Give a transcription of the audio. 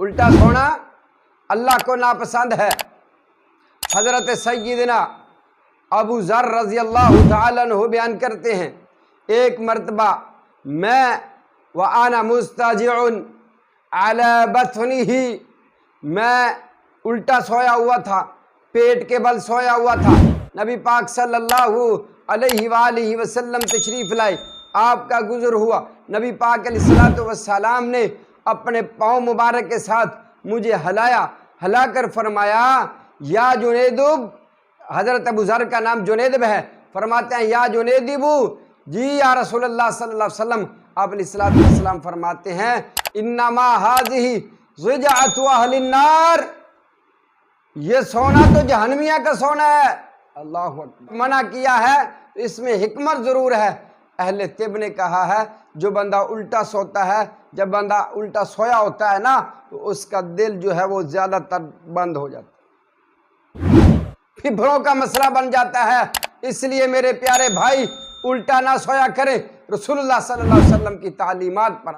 الٹا سونا اللہ کو ناپسند ہے۔ حضرت سیدنا ابو ذر رضی اللہ تعالیٰ عنہ بیان کرتے ہیں، ایک مرتبہ میں وَأَنَا مُسْتَجِعٌ عَلَى بَطْنِهِ، میں الٹا سویا ہوا تھا، پیٹ کے بل سویا ہوا تھا۔ نبی پاک صلی اللہ علیہ وآلہ وسلم تشریف لائے، آپ کا گزر ہوا۔ نبی پاک علیہ الصلوۃ والسلام نے اپنے پاؤں مبارک کے ساتھ مجھے ہلایا، ہلا کر فرمایا یا جنیدب، حضرت ابو ذر کا نام جنیدب ہے، فرماتے ہیں یا جنیدب، جی یا رسول اللہ صلی اللہ علیہ وسلم۔ آپ علیہ الصلوۃ والسلام فرماتے ہیں انما هذه ضجعۃ اہل النار، یہ سونا تو جہنمیہ کا سونا ہے۔ اللہ اکبر، منع کیا ہے تو اس میں حکمت ضرور ہے۔ اہل طب نے کہا ہے جو بندہ الٹا سوتا ہے، جب بندہ الٹا سویا ہوتا ہے نا تو اس کا دل جو ہے وہ زیادہ تر بند ہو جاتا ہے، پھپھڑوں کا مسئلہ بن جاتا ہے۔ اس لیے میرے پیارے بھائی الٹا نہ سویا کریں، رسول اللہ صلی اللہ علیہ وسلم کی تعلیمات پر